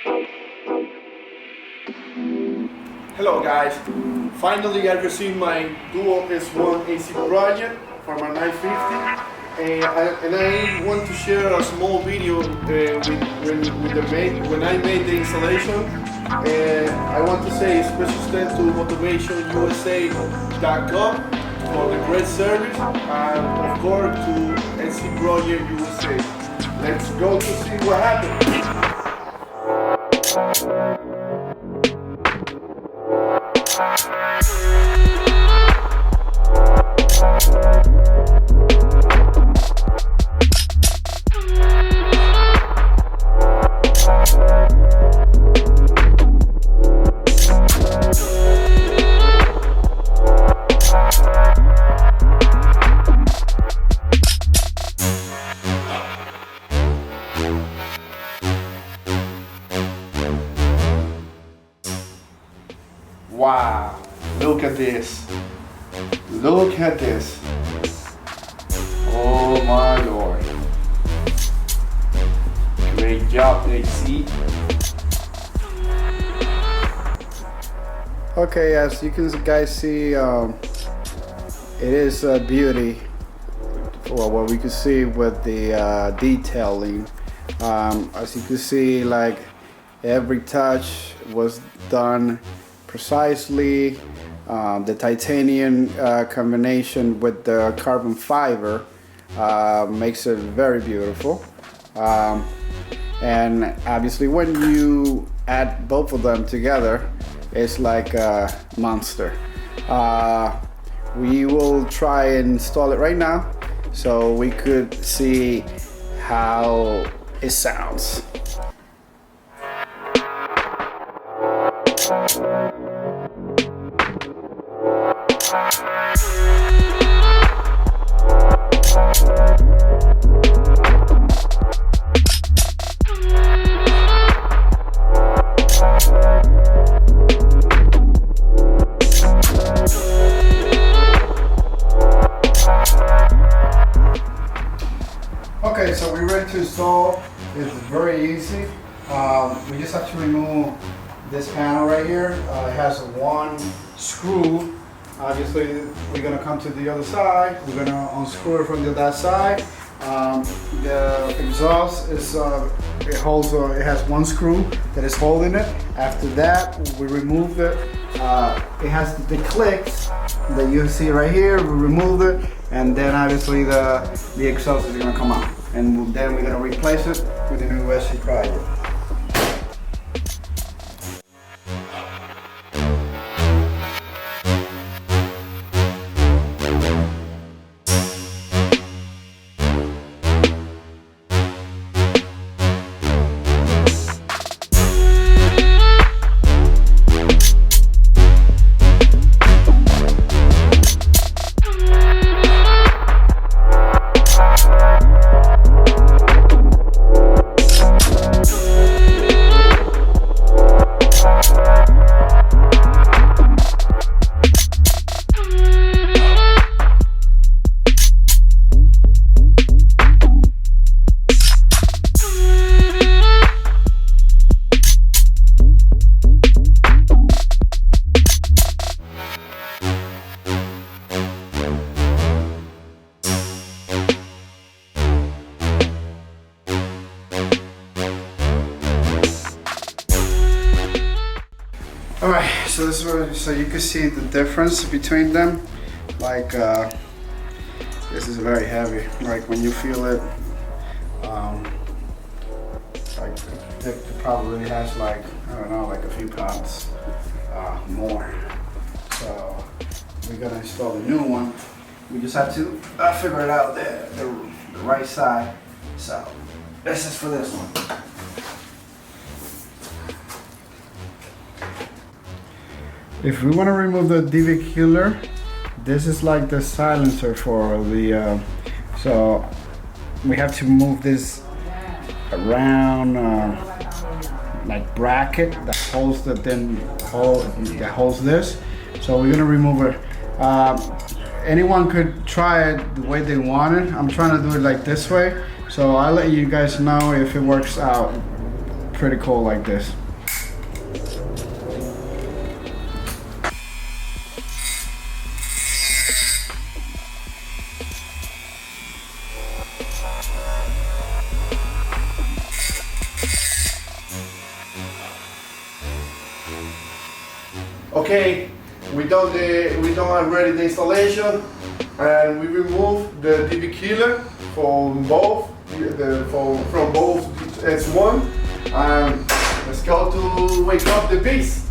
Hello guys, finally I received my Duo S1 AC project for my 950 and I want to share a small video when I made the installation. I want to say special thanks to motivationusa.com for the great service and of course to AC Project USA. Let's go to see what happened. Wow, look at this. Look at this. Oh my Lord. Great job, AC. Okay, as you can guys see, it is a beauty for what we can see with the detailing. As you can see, like every touch was done precisely. The titanium combination with the carbon fiber makes it very beautiful. And obviously when you add both of them together, it's like a monster. We will try and install it right now so we could see how it sounds. Okay, so we're ready to install. It's very easy. We just have to remove this panel right here. It has one screw. Obviously, we're gonna come to the other side. We're gonna unscrew it from the other side. The exhaust is it has one screw that is holding it. After that, we remove it. It has the clicks that you see right here. We remove it, and then obviously the exhaust is gonna come out, and then we're gonna replace it with the new SC Project. Alright, so this is where, so you can see the difference between them. Like this is very heavy. Like when you feel it, like it probably has like, I don't know, like a few pounds more. So we're gonna install the new one. We just have to figure it out the right side. So this is for this one. If we want to remove the DV killer, this is like the silencer for the, so we have to move this around like bracket that holds the that holds this. So we're gonna remove it. Anyone could try it the way they want it. I'm trying to do it like this way. So I'll let you guys know if it works out pretty cool like this. Okay, we done already the installation, and we removed the DB killer from both S1. And let's go to wake up the beast.